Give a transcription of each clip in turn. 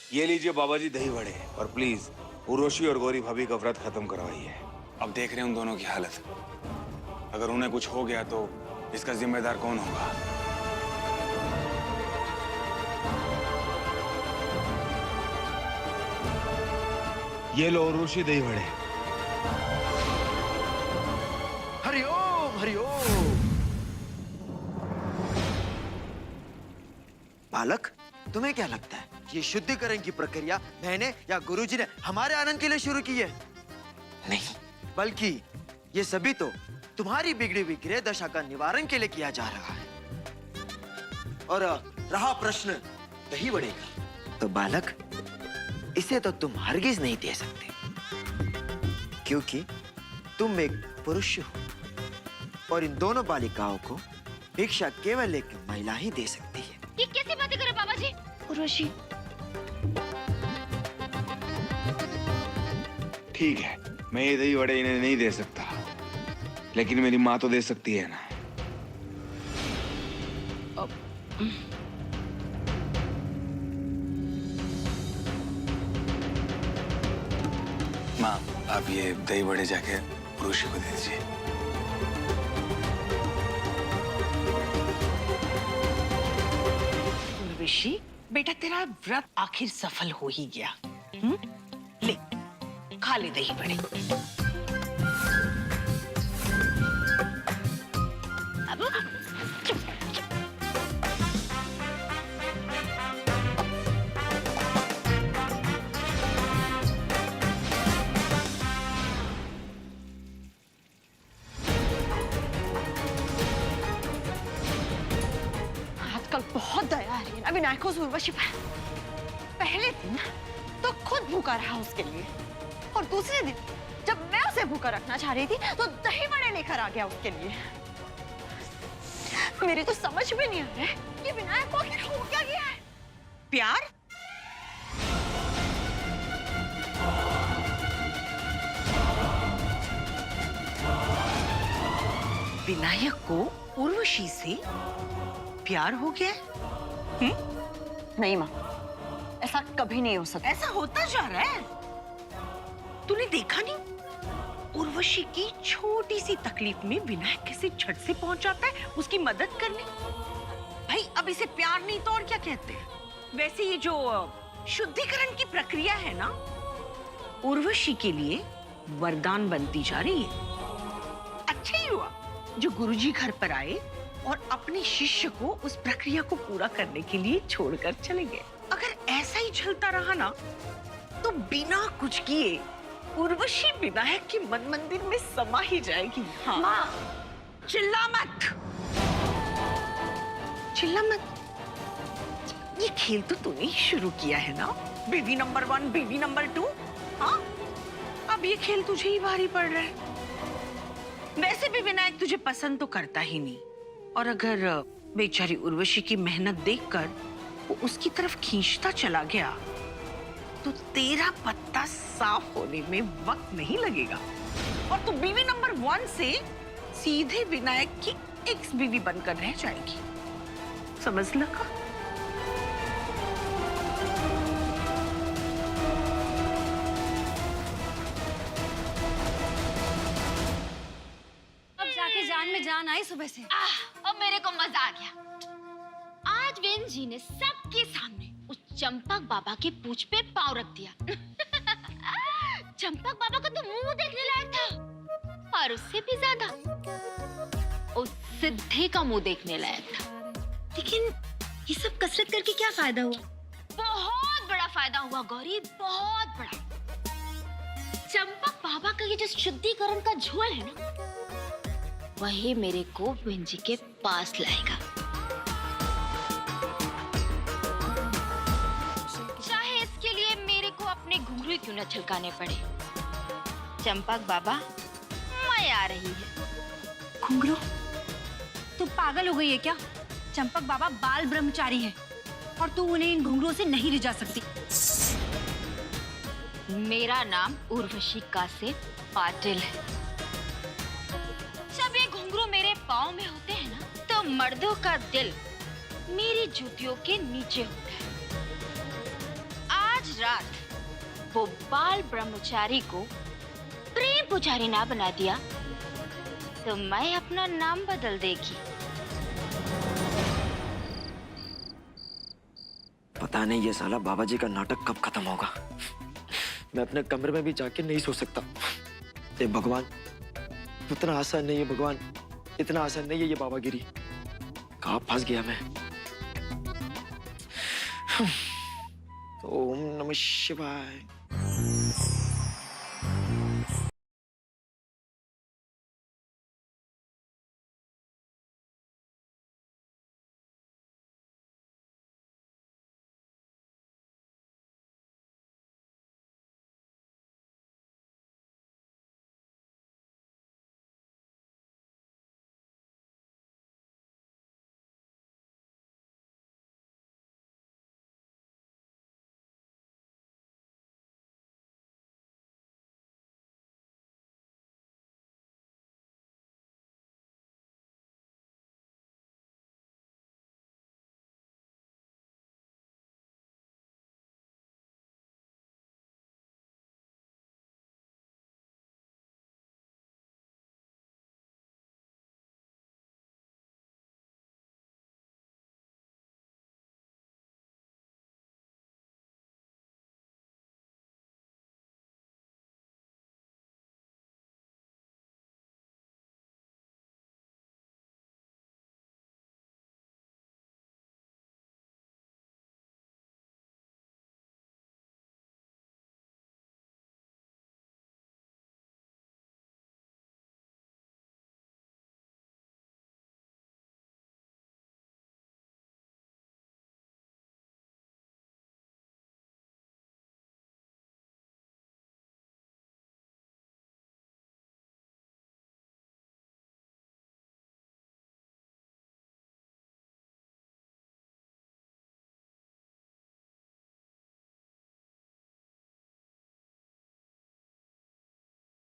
ये लीजिए बाबा जी दही वड़े, और प्लीज उर्वशी और गौरी भाभी का व्रत खत्म करवाइए। अब देख रहे हैं उन दोनों की हालत, अगर उन्हें कुछ हो गया तो इसका जिम्मेदार कौन होगा? ये लो उर्वशी दही वड़े। हरिओम हरिओम। बालक, तुम्हें क्या लगता है ये शुद्धिकरण की प्रक्रिया मैंने या गुरुजी ने हमारे आनंद के लिए शुरू की है? नहीं, बल्कि ये सभी तो तुम्हारी बिगड़ी हुई गृह दशा का निवारण के लिए किया जा रहा है। और रहा प्रश्न दही वड़े का, तो बालक इसे तो तुम हरगिज नहीं दे सकते, क्योंकि तुम एक पुरुष हो और इन दोनों बालिकाओं को भिक्षा केवल एक महिला ही दे सकती है। ये कैसी बातें कर रहे बाबा जी? उर्वशी। ठीक है, मैं ये दही वड़े इन्हें नहीं दे सकता, लेकिन मेरी माँ तो दे सकती है ना। माँ, आप ये दही वड़े जाके उर्वशी को दे दीजिए। उर्वशी, बेटा तेरा व्रत आखिर सफल हो ही गया। ले, खा ले दही बड़े। अब आजकल बहुत दया आ रही है ना विनायक को उर्वशी पर। पहले दिन तो खुद भूखा रहा उसके लिए, और दूसरे दिन जब मैं उसे भूखा रखना चाह रही थी तो दही बड़े लेकर आ गया उसके लिए। मेरी तो समझ में नहीं आ रहा है कि विनायक को आखिर हो क्या गया है। प्यार? विनायक को उर्वशी से प्यार हो गया? नहीं माँ, ऐसा कभी नहीं हो सकता। ऐसा होता जा रहा है। तूने देखा नहीं, उर्वशी की छोटी सी तकलीफ में विनायक कैसे झट से पहुंच जाता है उसकी मदद करने। भाई अब इसे प्यार नहीं तो और क्या कहते हैं? वैसे ये जो शुद्धिकरण की प्रक्रिया है ना, उर्वशी के लिए वरदान बनती जा रही है। अच्छा ही हुआ जो गुरुजी घर पर आए और अपने शिष्य को उस प्रक्रिया को पूरा करने के लिए छोड़कर चले गए। अगर ऐसा ही चलता रहा ना तो बिना कुछ किए उर्वशी विनायक के मन मंदिर में समा ही जाएगी। हाँ। माँ, चिल्ला मत, चिल्ला मत। ये खेल तो तूने ही शुरू किया है ना, बेबी नंबर 1, बेबी नंबर 2। हाँ, अब ये खेल तुझे ही भारी पड़ रहा है। वैसे भी विनायक तुझे पसंद तो करता ही नहीं, और अगर बेचारी उर्वशी की मेहनत देखकर वो उसकी तरफ खींचता चला गया तो तेरा पत्ता साफ होने में वक्त नहीं लगेगा, और तू बीवी नंबर 1 से सीधे विनायक की एक्स बीवी बनकर रह जाएगी। समझ लगा? अब जाके जान में जान आई सुबह से। अब मेरे को मजा आ गया। आज वेन जी ने सबके सामने उस चंपक बाबा के पूंछ पे पाँव रख दिया। चंपक बाबा का तो मुंह देखने लायक था, और उससे भी ज्यादा उस सिद्धे का मुंह देखने लायक था। लेकिन ये सब कसरत करके क्या फायदा हुआ? बहुत बड़ा फायदा हुआ गौरी, बहुत बड़ा। चंपक बाबा का ये जो शुद्धिकरण का झोल है ना, वही मेरे को वेन जी के पास लाएगा। चाहे इसके लिए मेरे को अपने घुंघरू क्यों न छलकाने पड़े। चंपक बाबा, मैं आ रही है। घुंघरू? तू पागल हो गई है क्या? चंपक बाबा बाल ब्रह्मचारी हैं और तू उन्हें इन घुंघरुओं से नहीं रिझा सकती। मेरा नाम उर्वशी कासे पाटिल है। जब ये घुंघरू मेरे पाँव में होते हैं ना, तो मर्दों का दिल मेरी जूतियों के नीचे होता है। आज अनाथ वो बाल ब्रह्मचारी को प्रेम पुजारी ना बना दिया तो मैं अपना नाम बदल देगी। पता नहीं ये साला बाबा जी का नाटक कब खत्म होगा। मैं अपने कमरे में भी जाके नहीं सो सकता। हे भगवान, इतना आसान नहीं है भगवान, इतना आसान नहीं है ये बाबागिरी। कहाँ फंस गया मैं। ओम नमः शिवाय।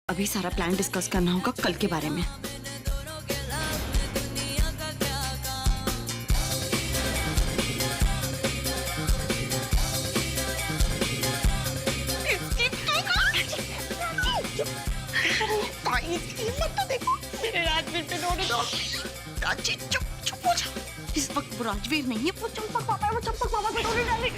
अभी सारा प्लान डिस्कस करना होगा कल के बारे में। चुप हो जा। इस वक्त वो राजवीर नहीं है, वो चंपक बाबा है, वो चंपक बाबा को डोरी डाली।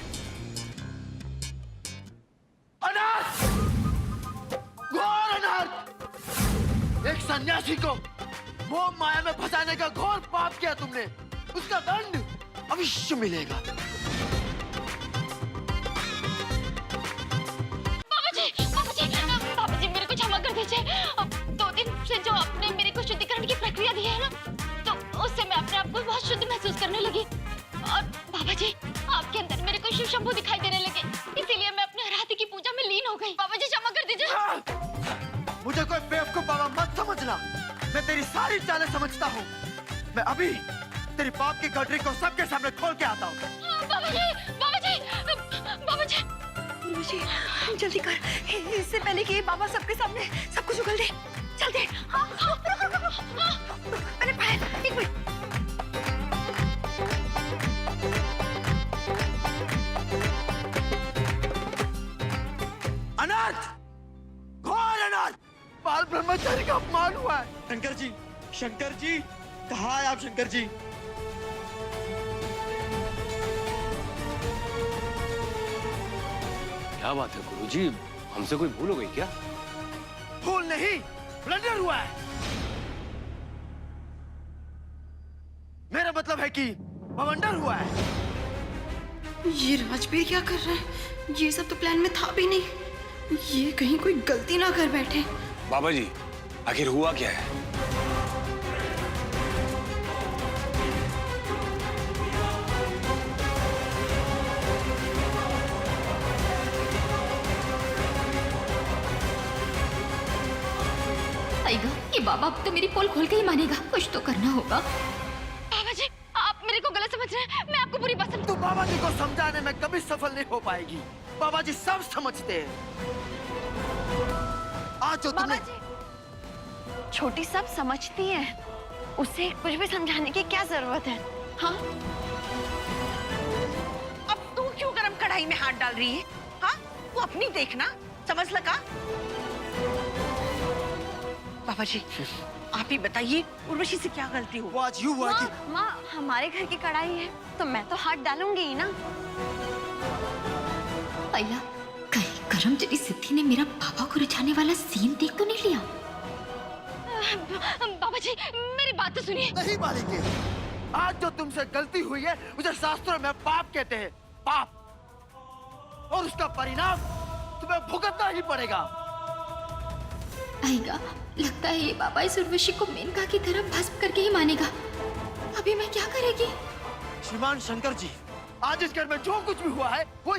एक सन्यासी को मोह माया में फंसाने का घोर पाप किया तुमने, उसका दंड अवश्य मिलेगा। बाबा जी मेरे को क्षमा कर दीजिए। 2 दिन से जो आपने मेरे को शुद्धिकरण की प्रक्रिया दी है ना, तो उससे मैं अपने आप को बहुत शुद्ध महसूस करने लगी। और बाबा जी आपके अंदर मेरे को शिव शंभू दिखाई देने लगे, इसीलिए मैं अपने आराध्य की पूजा में लीन हो गई। बाबा जी क्षमा कर दीजिए। मुझे कोई बेवकूफ बाबा मत समझना, मैं तेरी सारी चालें समझता हूँ। मैं अभी तेरी पाप की गठरी को सबके सामने खोल के आता हूँ। बाबा जी, बाबा जी, बाबा जी, मुझे जल्दी कर, इससे पहले कि बाबा सबके सामने सब कुछ उगल दे। चल दे। हाँ, अरे बाहर, एक मिनट। अनाथ, घोर अनाथ, बाल ब्रह्मचारी का अपमान हुआ है। शंकर जी, कहाँ है आप शंकर जी? क्या बात है गुरुजी, हमसे कोई भूल हो गई क्या? भूल नहीं, ब्लंडर हुआ है। मेरा मतलब है कि बवंडर हुआ है। ये राजवीर क्या कर रहा है? ये सब तो प्लान में था भी नहीं। ये कहीं कोई गलती ना कर बैठे। बाबा जी आखिर हुआ क्या है? आएगा ये बाबा अब तो मेरी पोल खोल के ही मानेगा। कुछ तो करना होगा। बाबा जी आप मेरे को गलत समझ रहे हैं, मैं आपको पूरी बात समझ। तू बाबा जी को समझाने में कभी सफल नहीं हो पाएगी। बाबा जी सब समझते हैं। आज जो तुमने छोटी सब समझती है, उसे कुछ भी समझाने की क्या जरूरत है? हाँ, अब तू क्यों गरम कढ़ाई में हाथ डाल रही है? हाँ, तू अपनी देखना, समझ लगा? बाबा जी, आप ही बताइए उर्वशी से क्या गलती हुई? वो आज यूं हुआ कि माँ, हमारे घर की कढ़ाई है तो मैं तो हाथ डालूंगी ही ना। अल्लाह, कहीं करमचरी सिद्धि ने मेरा पापा को रिझाने वाला सीन देख तो नहीं लिया? बाबा जी, मेरी बात तो सुनिए। नहीं बालिके, आज जो तुमसे गलती हुई है उसे शास्त्रों में पाप कहते हैं, पाप, और उसका परिणाम तुम्हें भुगतना ही पड़ेगा। आएगा, लगता है ये बाबा इस उर्वशी को मेनका की तरह भस्म करके ही मानेगा। अभी मैं क्या करेगी? श्रीमान शंकर जी, आज इस घर में जो कुछ भी हुआ है वो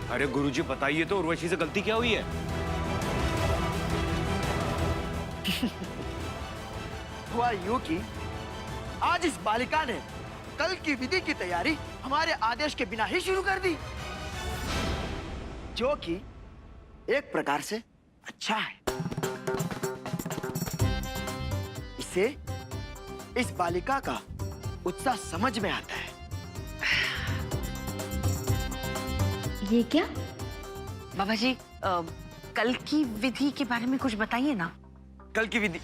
अरे गुरुजी बताइए तो उर्वशी से गलती क्या हुई है? हुआ यूं कि आज इस बालिका ने कल की विधि की तैयारी हमारे आदेश के बिना ही शुरू कर दी, जो कि एक प्रकार से अच्छा है। इससे इस बालिका का उत्साह समझ में आता है। ये क्या? बाबा जी, कल की विधि के बारे में कुछ बताइए ना। कल की विधि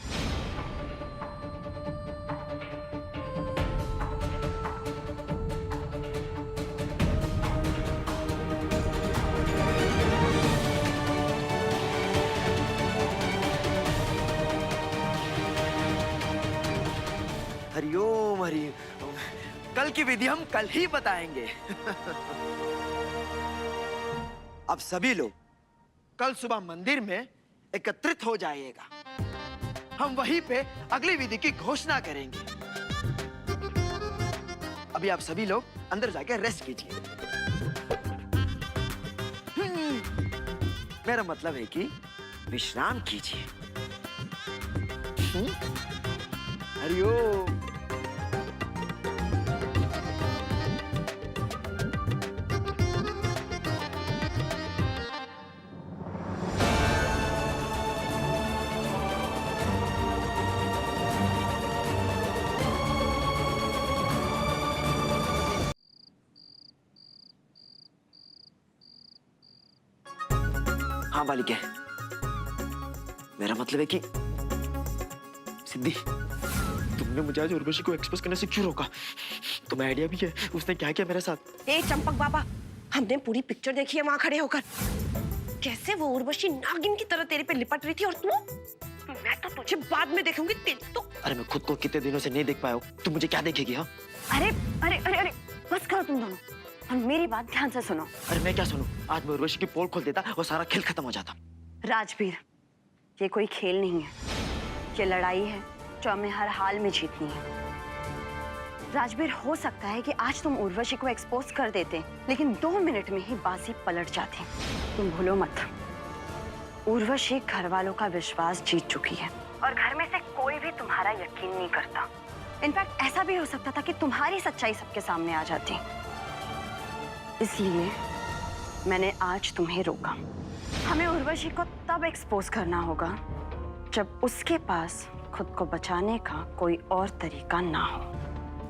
हरिओम हरिओम। कल की विधि हम कल ही बताएंगे। अब सभी लोग कल सुबह मंदिर में एकत्रित हो जाइएगा। हम वहीं पे अगली विधि की घोषणा करेंगे। अभी आप सभी लोग अंदर जाके रेस्ट कीजिए। मेरा मतलब है कि विश्राम कीजिए। हरिओम। हाँ बालिके, मेरा मतलब है कि सिद्धि, तुमने मुझे आज उर्वशी को एक्सपोज करने से क्यों रोका? तुम्हें आइडिया भी है उसने क्या किया मेरे साथ? ए चंपक बाबा, हमने पूरी पिक्चर देखी है वहां खड़े होकर। कैसे वो उर्वशी नागिन की तरह तेरे पे लिपट रही थी और तू? मैं तो तुझे बाद में देखूंगी। तेरी तो अरे मैं खुद को कितने दिनों से नहीं देख पाया हूँ, तुम मुझे क्या देखेगी? हाँ अरे अरे अरे अरे, बस करो तुम दोनों और मेरी बात ध्यान से सुनो। अरे मैं क्या सुनूं? आज मैं उर्वशी की पोल खोल देता और सारा खेल खत्म हो जाता। राजवीर, ये कोई खेल नहीं है, ये लड़ाई है जो हमें हर हाल में जीतनी है। राजवीर, हो सकता है कि आज तुम उर्वशी को एक्सपोज कर देते, लेकिन 2 मिनट में ही बाजी पलट जाती। तुम भूलो मत, उर्वशी घर वालों का विश्वास जीत चुकी है और घर में से कोई भी तुम्हारा यकीन नहीं करता। इनफैक्ट ऐसा भी हो सकता था कि तुम्हारी सच्चाई सबके सामने आ जाती। इसलिए मैंने आज तुम्हें रोका। हमें उर्वशी को तब एक्सपोज करना होगा जब उसके पास खुद को बचाने का कोई और तरीका ना हो।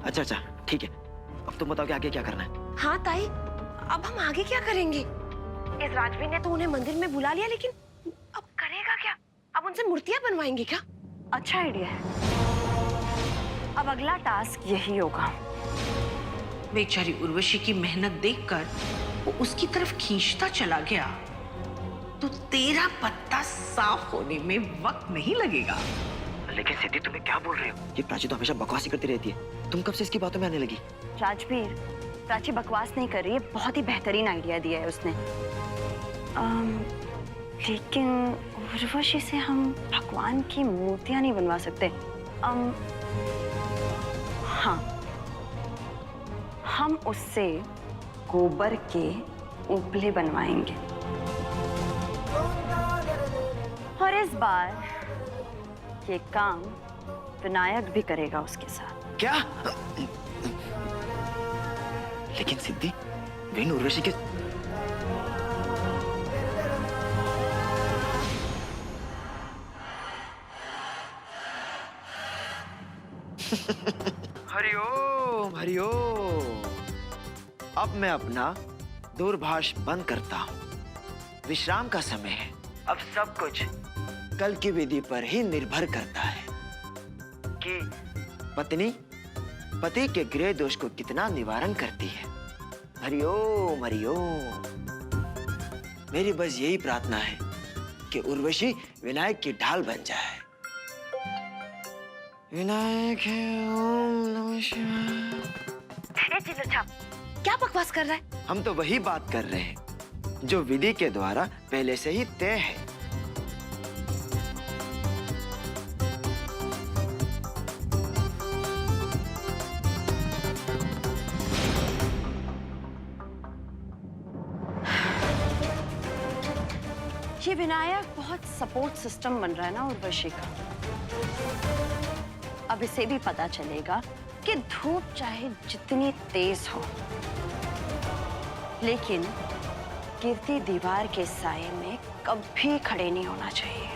अच्छा अच्छा ठीक है, अब तुम बताओ कि आगे क्या करना है? हाँ ताई, अब हम आगे क्या करेंगे? इस राजवीर ने तो उन्हें मंदिर में बुला लिया, लेकिन अब करेगा क्या? अब उनसे मूर्तियां बनवाएंगे क्या? अच्छा आइडिया है। अब अगला टास्क यही होगा। बेचारी उर्वशी की मेहनत देखकर वो उसकी तरफ खींचता चला गया तो तेरा पत्ता साफ होने में वक्त नहीं लगेगा। लेकिन सिद्धि, तुम्हें क्या बोल रहे हो? ये प्राची तो हमेशा बकवास ही करती रहती है, तुम कब से इसकी बातों में आने लगी? राजवीर, प्राची बकवास नहीं कर रही है, बहुत ही बेहतरीन आइडिया दिया है उसने। लेकिन उर्वशी से हम भगवान की मूर्तियां नहीं बनवा सकते। हाँ, हम उससे गोबर के उपले बनवाएंगे और इस बार ये काम विनायक भी करेगा उसके साथ। क्या? लेकिन सिद्धि, विन उर्वशी के हरिओम हरिओम। अब मैं अपना दूरभाष बंद करता हूँ। विश्राम का समय है। अब सब कुछ कल की विधि पर ही निर्भर करता है कि पत्नी पति के गृह दोष को कितना निवारण करती है। हरिओम हरिओम। मेरी बस यही प्रार्थना है कि उर्वशी विनायक की ढाल बन जाए। विनायक है, ओम नमः शिवाय। क्या बकवास कर रहा है? हम तो वही बात कर रहे हैं जो विधि के द्वारा पहले से ही तय है। ये विनायक बहुत सपोर्ट सिस्टम बन रहा है ना उर्वशी का। अब इसे भी पता चलेगा कि धूप चाहे जितनी तेज हो, लेकिन गिरती दीवार के साए में कभी खड़े नहीं होना चाहिए।